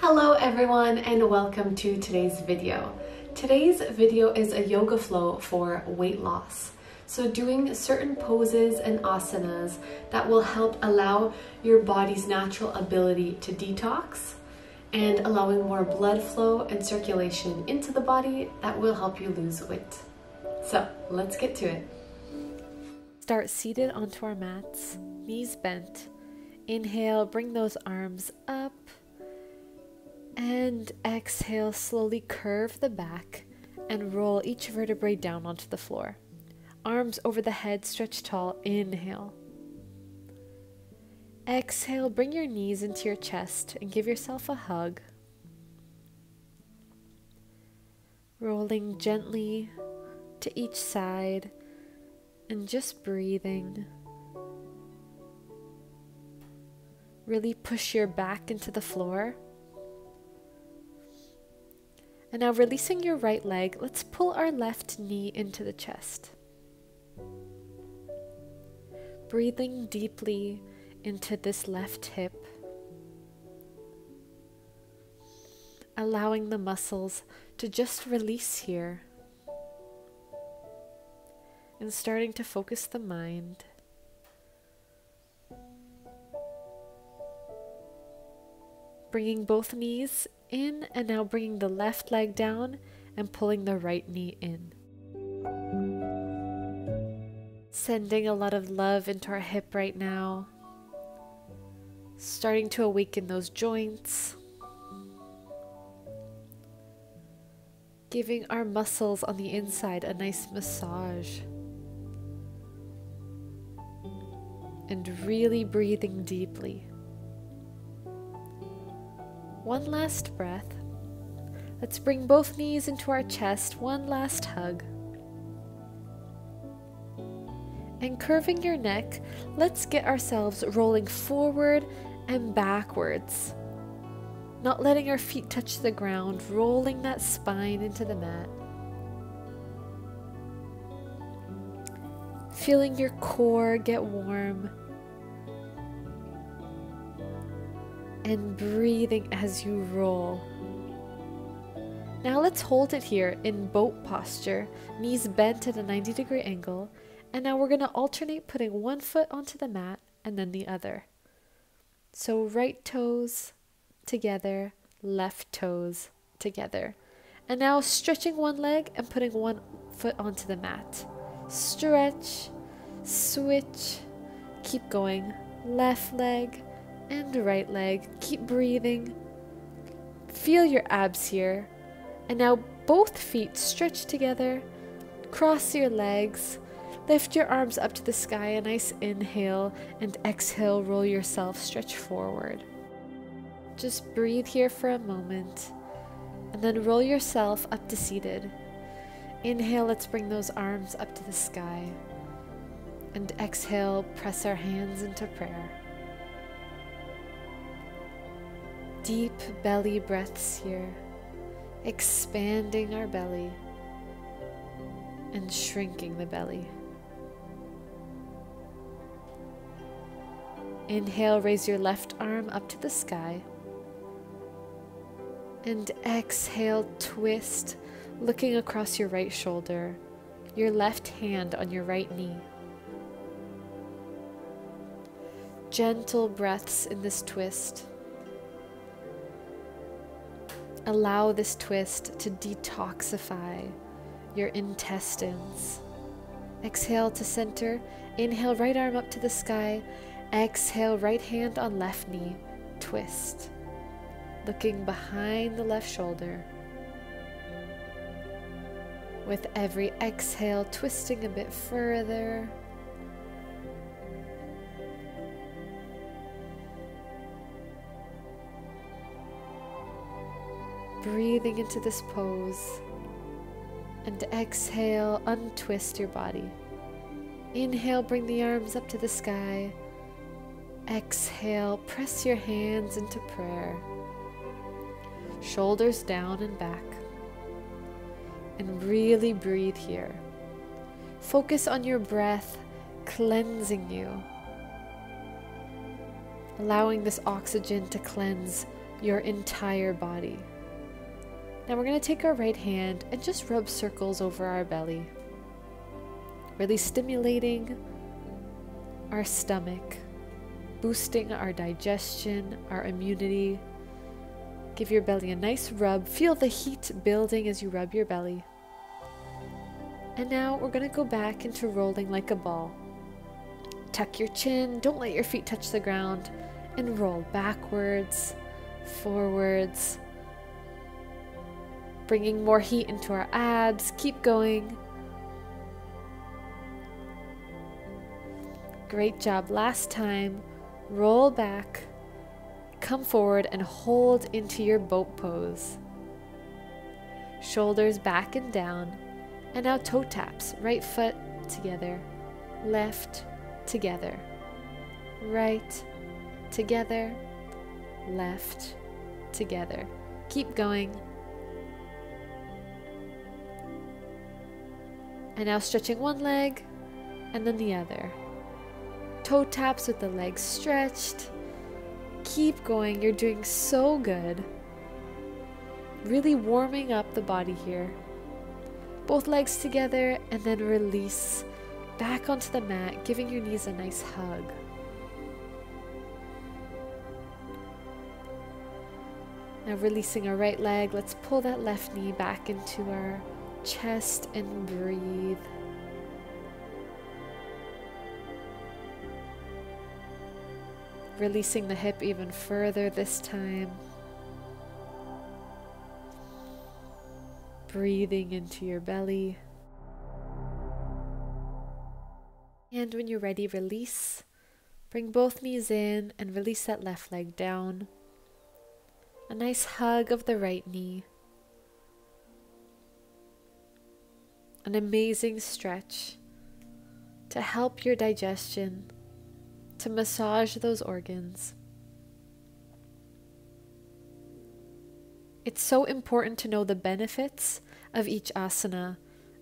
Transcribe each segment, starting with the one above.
Hello everyone and welcome to today's video. Today's video is a yoga flow for weight loss. So doing certain poses and asanas that will help allow your body's natural ability to detox and allowing more blood flow and circulation into the body that will help you lose weight. So let's get to it. Start seated onto our mats, knees bent. Inhale, bring those arms up. And exhale, slowly curve the back and roll each vertebrae down onto the floor. Arms over the head, stretch tall. Inhale. Exhale, bring your knees into your chest and give yourself a hug. Rolling gently to each side and just breathing. Really push your back into the floor. And now releasing your right leg, let's pull our left knee into the chest. Breathing deeply into this left hip. Allowing the muscles to just release here. And starting to focus the mind. Bringing both knees in and now bringing the left leg down and pulling the right knee in. Sending a lot of love into our hip right now. Starting to awaken those joints. Giving our muscles on the inside a nice massage. And really breathing deeply. One last breath. Let's bring both knees into our chest. One last hug. And curving your neck, let's get ourselves rolling forward and backwards. Not letting our feet touch the ground, rolling that spine into the mat. Feeling your core get warm. And breathing as you roll. Now let's hold it here in boat posture, knees bent at a 90-degree angle, and now we're going to alternate putting one foot onto the mat and then the other. So right toes together, left toes together. And now stretching one leg and putting one foot onto the mat. Stretch, switch, keep going, left leg, and right leg. Keep breathing. Feel your abs here. And now both feet stretch together. Cross your legs. Lift your arms up to the sky. A nice inhale and exhale. Roll yourself. Stretch forward. Just breathe here for a moment. And then roll yourself up to seated. Inhale. Let's bring those arms up to the sky. And exhale. Press our hands into prayer. Deep belly breaths here, expanding our belly and shrinking the belly. Inhale, raise your left arm up to the sky. And exhale, twist, looking across your right shoulder, your left hand on your right knee. Gentle breaths in this twist. Allow this twist to detoxify your intestines. Exhale to center. Inhale, right arm up to the sky. Exhale, right hand on left knee. Twist. Looking behind the left shoulder. With every exhale, twisting a bit further. Breathing into this pose, and exhale, untwist your body. Inhale, bring the arms up to the sky. Exhale, press your hands into prayer. Shoulders down and back. And really breathe here. Focus on your breath, cleansing you. Allowing this oxygen to cleanse your entire body. Now we're going to take our right hand and just rub circles over our belly, really stimulating our stomach, boosting our digestion, our immunity. Give your belly a nice rub. Feel the heat building as you rub your belly. And now we're going to go back into rolling like a ball. Tuck your chin, don't let your feet touch the ground, and roll backwards, forwards, bringing more heat into our abs. Keep going. Great job. Last time. Roll back, come forward, and hold into your boat pose. Shoulders back and down. And now toe taps. Right foot together, left together, right together, left together. Keep going. And now stretching one leg and then the other. Toe taps with the legs stretched. Keep going. You're doing so good. Really warming up the body here. Both legs together and then release back onto the mat, giving your knees a nice hug. Now releasing our right leg, let's pull that left knee back into our chest and breathe. Releasing the hip even further this time. Breathing into your belly. And when you're ready, release. Bring both knees in and release that left leg down. A nice hug of the right knee. An amazing stretch to help your digestion, to massage those organs. It's so important to know the benefits of each asana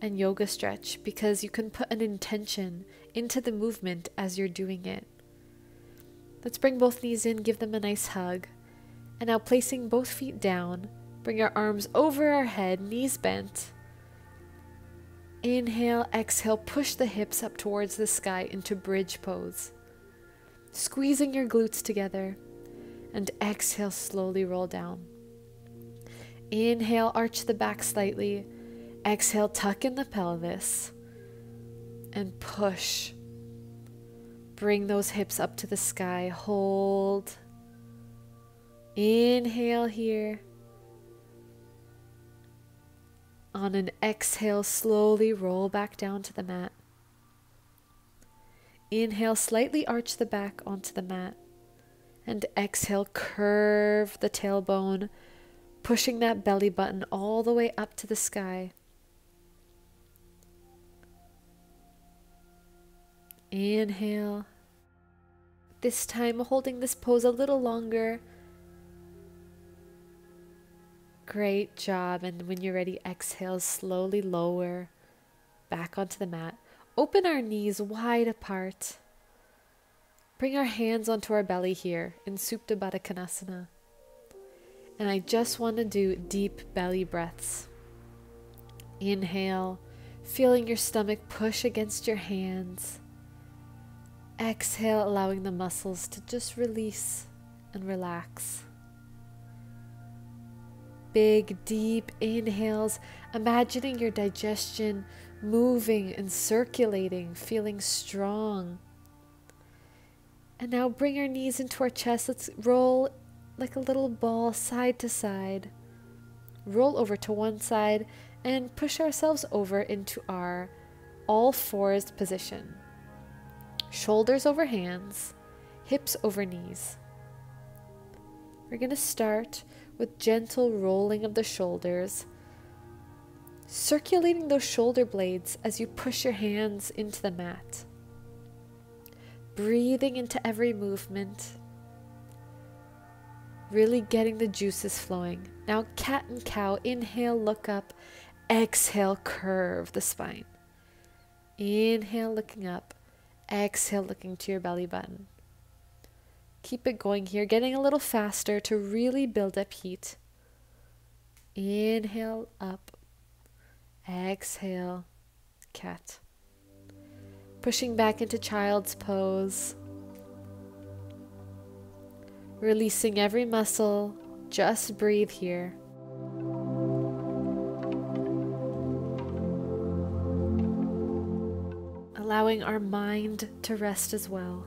and yoga stretch because you can put an intention into the movement as you're doing it. Let's bring both knees in, give them a nice hug. And now placing both feet down, bring our arms over our head, knees bent. Inhale, exhale, push the hips up towards the sky into bridge pose. Squeezing your glutes together. And exhale, slowly roll down. Inhale, arch the back slightly. Exhale, tuck in the pelvis. And push. Bring those hips up to the sky. Hold. Inhale here. On an exhale, slowly roll back down to the mat. Inhale, slightly arch the back onto the mat. And exhale, curve the tailbone, pushing that belly button all the way up to the sky. Inhale. This time, holding this pose a little longer. Great job. And when you're ready, exhale, slowly lower back onto the mat. Open our knees wide apart. Bring our hands onto our belly here in Supta Baddha Konasana. And I just want to do deep belly breaths. Inhale, feeling your stomach push against your hands. Exhale, allowing the muscles to just release and relax. Big, deep inhales, imagining your digestion moving and circulating, feeling strong. And now bring our knees into our chest. Let's roll like a little ball side to side. Roll over to one side and push ourselves over into our all fours position. Shoulders over hands, hips over knees. We're going to start with gentle rolling of the shoulders, circulating those shoulder blades as you push your hands into the mat. Breathing into every movement, really getting the juices flowing. Now cat and cow, inhale, look up, exhale, curve the spine. Inhale, looking up, exhale, looking to your belly button. Keep it going here, getting a little faster to really build up heat. Inhale, up. Exhale, cat. Pushing back into child's pose. Releasing every muscle. Just breathe here. Allowing our mind to rest as well.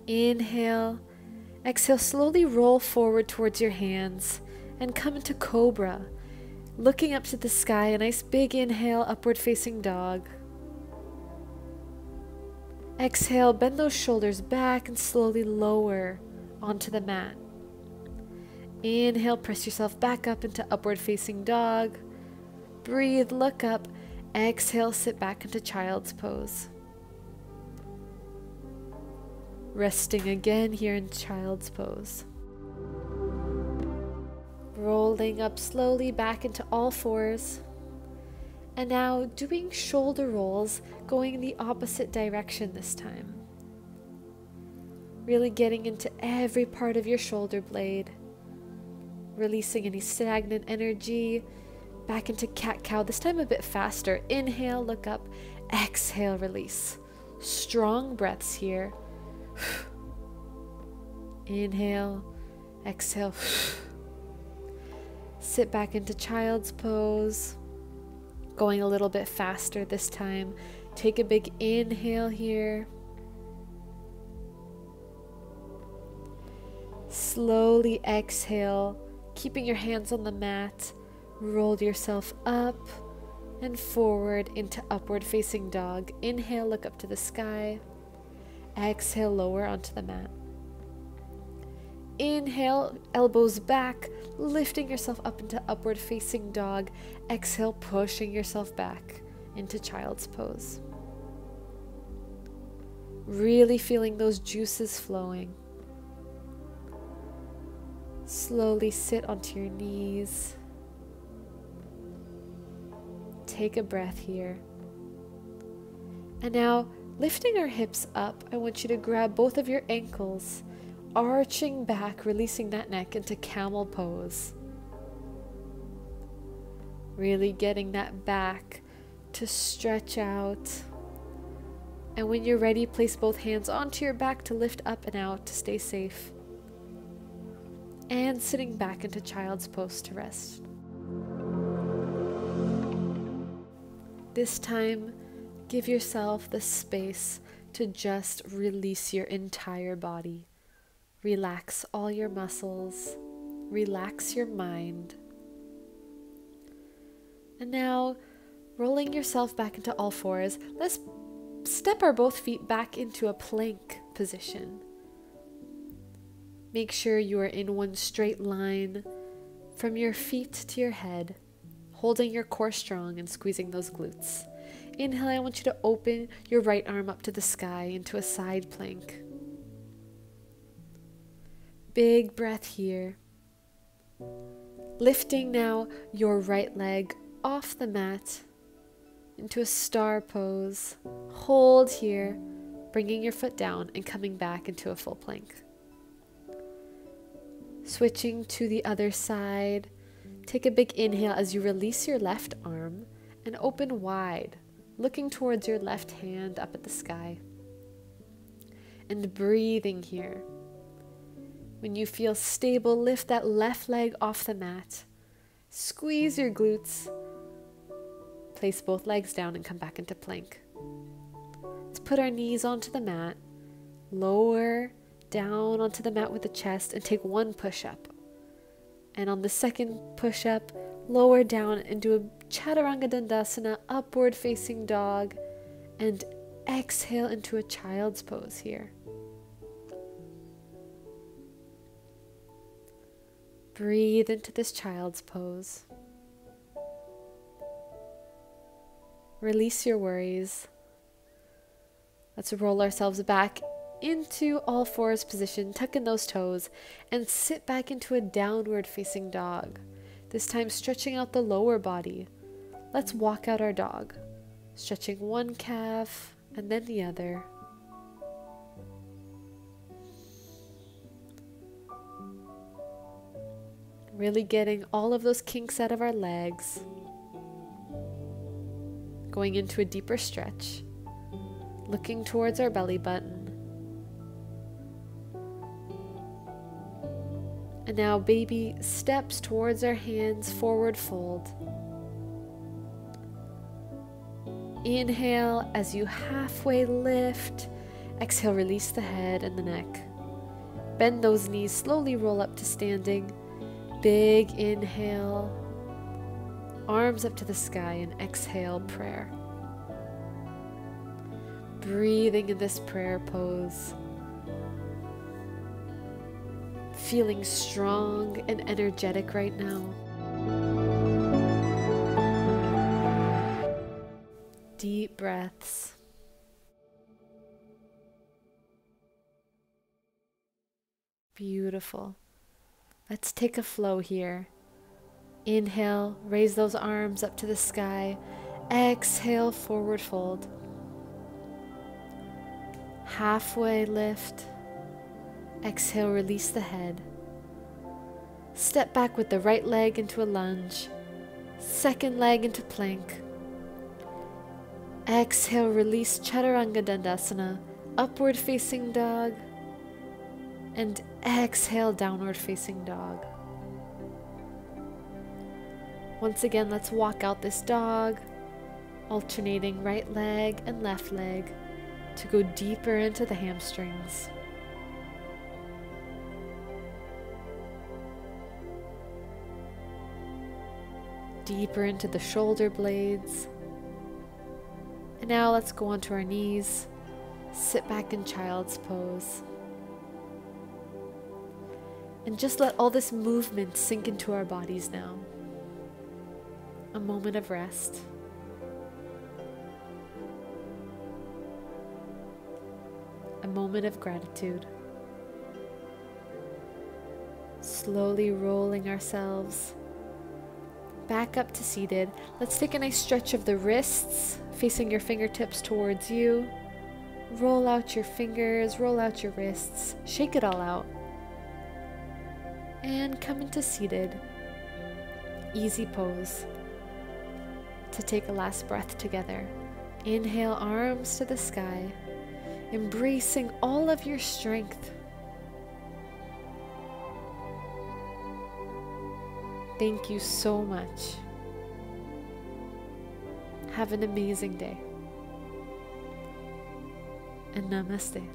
Inhale. Exhale, slowly roll forward towards your hands and come into Cobra. Looking up to the sky, a nice big inhale, upward facing dog. Exhale, bend those shoulders back and slowly lower onto the mat. Inhale, press yourself back up into upward facing dog. Breathe, look up. Exhale, sit back into child's pose. Resting again here in child's pose. Rolling up slowly back into all fours. And now doing shoulder rolls, going the opposite direction this time. Really getting into every part of your shoulder blade. Releasing any stagnant energy. Back into cat-cow, this time a bit faster. Inhale, look up. Exhale, release. Strong breaths here. Inhale, exhale. Sit back into child's pose. Going a little bit faster this time. Take a big inhale here. Slowly exhale, keeping your hands on the mat. Roll yourself up and forward into upward facing dog. Inhale, look up to the sky. Exhale, lower onto the mat. Inhale, elbows back, lifting yourself up into upward facing dog. Exhale, pushing yourself back into child's pose. Really feeling those juices flowing. Slowly sit onto your knees. Take a breath here. And now, lifting our hips up, I want you to grab both of your ankles, arching back, releasing that neck into camel pose. Really getting that back to stretch out. And when you're ready, place both hands onto your back to lift up and out to stay safe. And sitting back into child's pose to rest. This time, give yourself the space to just release your entire body. Relax all your muscles. Relax your mind. And now, rolling yourself back into all fours, let's step our both feet back into a plank position. Make sure you are in one straight line from your feet to your head, holding your core strong and squeezing those glutes. Inhale, I want you to open your right arm up to the sky into a side plank. Big breath here. Lifting now your right leg off the mat into a star pose. Hold here, bringing your foot down and coming back into a full plank. Switching to the other side. Take a big inhale as you release your left arm and open wide, looking towards your left hand up at the sky. And breathing here. When you feel stable, lift that left leg off the mat. Squeeze your glutes. Place both legs down and come back into plank. Let's put our knees onto the mat. Lower down onto the mat with the chest and take one push-up. And on the second push-up, lower down and do a Chaturanga Dandasana, upward facing dog, and exhale into a child's pose here. Breathe into this child's pose. Release your worries. Let's roll ourselves back into all fours position, tuck in those toes, and sit back into a downward facing dog. This time stretching out the lower body. Let's walk out our dog, stretching one calf and then the other. Really getting all of those kinks out of our legs. Going into a deeper stretch. Looking towards our belly button. And now baby steps towards our hands, forward fold. Inhale as you halfway lift. Exhale, release the head and the neck. Bend those knees, slowly roll up to standing. Big inhale. Arms up to the sky, and exhale, prayer. Breathing in this prayer pose. Feeling strong and energetic right now. Deep breaths. Beautiful. Let's take a flow here. Inhale, raise those arms up to the sky. Exhale, forward fold. Halfway lift. Exhale, release the head. Step back with the right leg into a lunge. Second leg into plank. Exhale, release Chaturanga Dandasana, upward facing dog. And exhale, downward facing dog. Once again, let's walk out this dog, alternating right leg and left leg to go deeper into the hamstrings. Deeper into the shoulder blades. And now let's go onto our knees. Sit back in child's pose. And just let all this movement sink into our bodies now. A moment of rest. A moment of gratitude. Slowly rolling ourselves back up to seated. Let's take a nice stretch of the wrists, facing your fingertips towards you. Roll out your fingers, roll out your wrists, shake it all out. And come into seated, easy pose. To take a last breath together. Inhale, arms to the sky, embracing all of your strength. Thank you so much. Have an amazing day. And namaste.